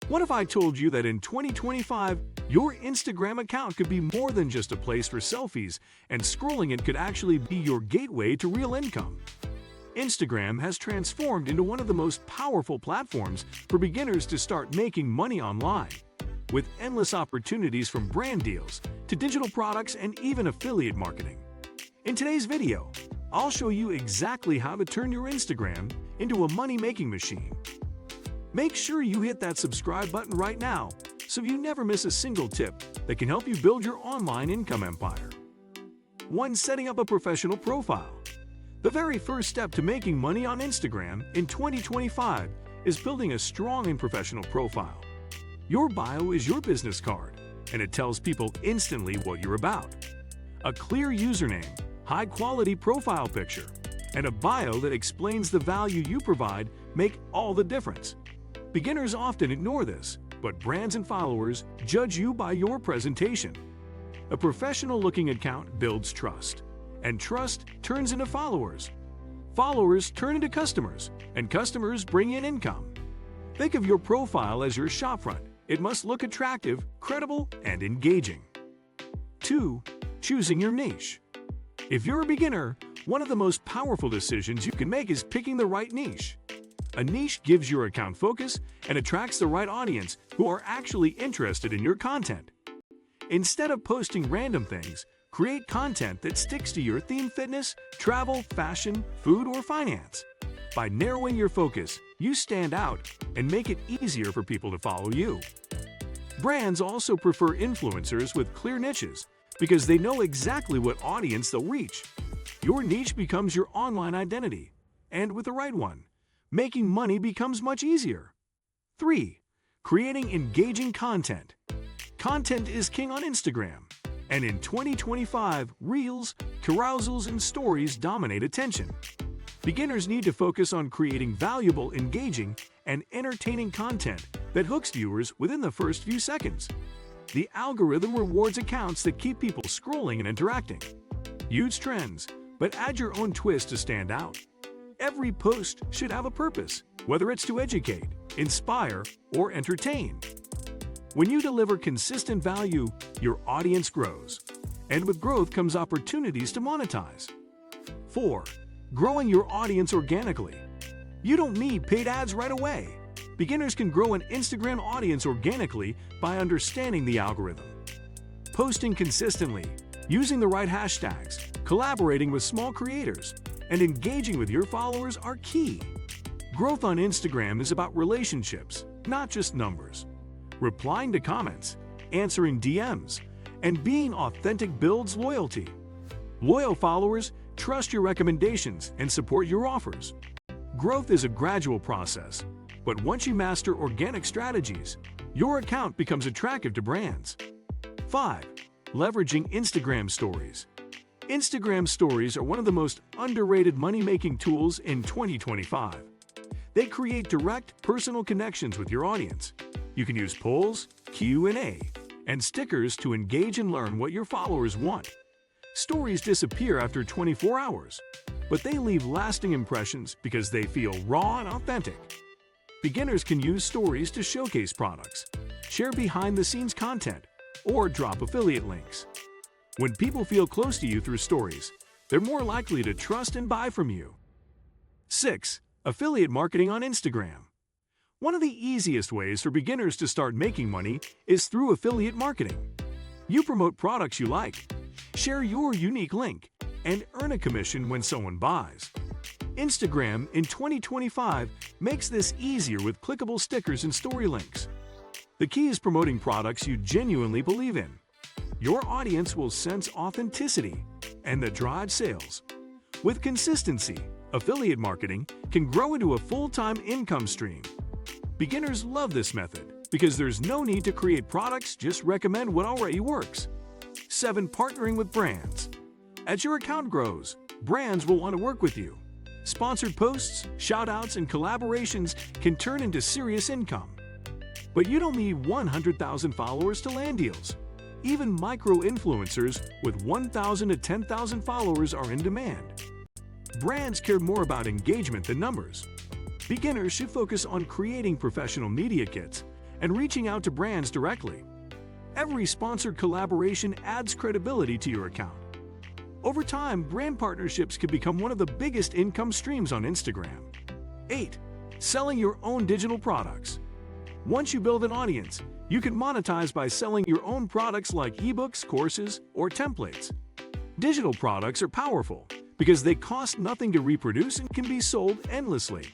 What if I told you that in 2025, your Instagram account could be more than just a place for selfies, and scrolling it could actually be your gateway to real income? Instagram has transformed into one of the most powerful platforms for beginners to start making money online, with endless opportunities from brand deals to digital products and even affiliate marketing. In today's video, I'll show you exactly how to turn your Instagram into a money-making machine. Make sure you hit that subscribe button right now so you never miss a single tip that can help you build your online income empire. 1. Setting up a professional profile. The very first step to making money on Instagram in 2025 is building a strong and professional profile. Your bio is your business card, and it tells people instantly what you're about. A clear username, high-quality profile picture, and a bio that explains the value you provide make all the difference. Beginners often ignore this, but brands and followers judge you by your presentation. A professional-looking account builds trust, and trust turns into followers. Followers turn into customers, and customers bring in income. Think of your profile as your shopfront. It must look attractive, credible, and engaging. 2. Choosing your niche. If you're a beginner, one of the most powerful decisions you can make is picking the right niche. A niche gives your account focus and attracts the right audience who are actually interested in your content. Instead of posting random things, create content that sticks to your theme: fitness, travel, fashion, food, or finance. By narrowing your focus, you stand out and make it easier for people to follow you. Brands also prefer influencers with clear niches because they know exactly what audience they'll reach. Your niche becomes your online identity, and with the right one, making money becomes much easier. 3. Creating engaging content. Content is king on Instagram, and in 2025, Reels, carousels, and stories dominate attention. Beginners need to focus on creating valuable, engaging, and entertaining content that hooks viewers within the first few seconds. The algorithm rewards accounts that keep people scrolling and interacting. Use trends, but add your own twist to stand out. Every post should have a purpose, whether it's to educate, inspire, or entertain. When you deliver consistent value, your audience grows. And with growth comes opportunities to monetize. 4. Growing your audience organically. You don't need paid ads right away. Beginners can grow an Instagram audience organically by understanding the algorithm. Posting consistently, using the right hashtags, collaborating with small creators, and engaging with your followers are key. Growth on Instagram is about relationships, not just numbers. Replying to comments, answering DMs, and being authentic builds loyalty. Loyal followers trust your recommendations and support your offers. Growth is a gradual process, but once you master organic strategies, your account becomes attractive to brands. 5. Leveraging Instagram stories. Instagram stories are one of the most underrated money-making tools in 2025. They create direct, personal connections with your audience. You can use polls, Q&A, and stickers to engage and learn what your followers want. Stories disappear after 24 hours, but they leave lasting impressions because they feel raw and authentic. Beginners can use stories to showcase products, share behind-the-scenes content, or drop affiliate links. When people feel close to you through stories, they're more likely to trust and buy from you. 6. Affiliate marketing on Instagram. One of the easiest ways for beginners to start making money is through affiliate marketing. You promote products you like, share your unique link, and earn a commission when someone buys. Instagram in 2025 makes this easier with clickable stickers and story links. The key is promoting products you genuinely believe in. Your audience will sense authenticity, and that drives sales. With consistency, affiliate marketing can grow into a full-time income stream. Beginners love this method because there's no need to create products, just recommend what already works. 7. Partnering with brands. As your account grows, brands will want to work with you. Sponsored posts, shoutouts, and collaborations can turn into serious income. But you don't need 100,000 followers to land deals. Even micro-influencers with 1,000 to 10,000 followers are in demand. Brands care more about engagement than numbers. Beginners should focus on creating professional media kits and reaching out to brands directly. Every sponsored collaboration adds credibility to your account. Over time, brand partnerships can become one of the biggest income streams on Instagram. 8. Selling your own digital products. Once you build an audience, you can monetize by selling your own products like ebooks, courses, or templates. Digital products are powerful because they cost nothing to reproduce and can be sold endlessly.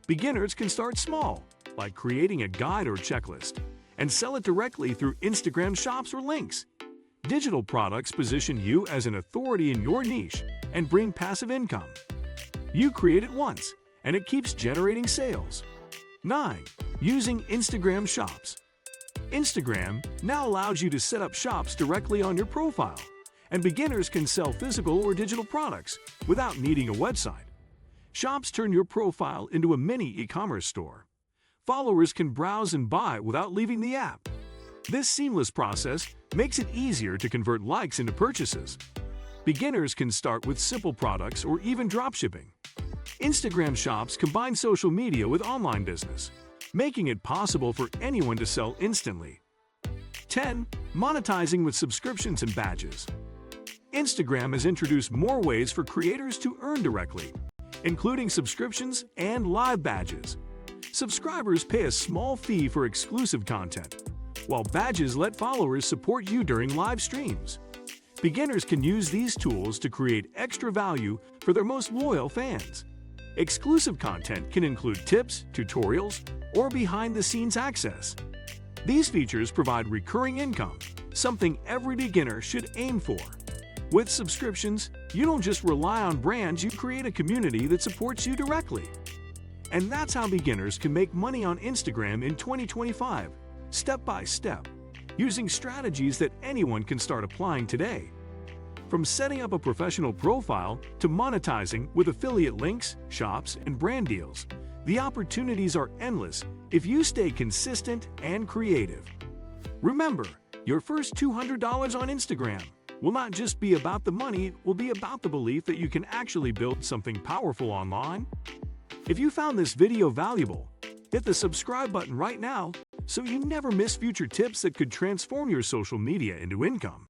Beginners can start small, like creating a guide or checklist, and sell it directly through Instagram shops or links. Digital products position you as an authority in your niche and bring passive income. You create it once, and it keeps generating sales. 9. Using Instagram shops. Instagram now allows you to set up shops directly on your profile, and beginners can sell physical or digital products without needing a website. Shops turn your profile into a mini e-commerce store. Followers can browse and buy without leaving the app. This seamless process makes it easier to convert likes into purchases. Beginners can start with simple products or even dropshipping. Instagram shops combine social media with online business, making it possible for anyone to sell instantly. 10. Monetizing with subscriptions and badges. Instagram has introduced more ways for creators to earn directly, including subscriptions and live badges. Subscribers pay a small fee for exclusive content, while badges let followers support you during live streams. Beginners can use these tools to create extra value for their most loyal fans. Exclusive content can include tips, tutorials, or behind-the-scenes access. These features provide recurring income, something every beginner should aim for. With subscriptions, you don't just rely on brands, you create a community that supports you directly. And that's how beginners can make money on Instagram in 2025, step by step, using strategies that anyone can start applying today. From setting up a professional profile to monetizing with affiliate links, shops, and brand deals, the opportunities are endless if you stay consistent and creative. Remember, your first $200 on Instagram will not just be about the money, it will be about the belief that you can actually build something powerful online. If you found this video valuable, hit the subscribe button right now so you never miss future tips that could transform your social media into income.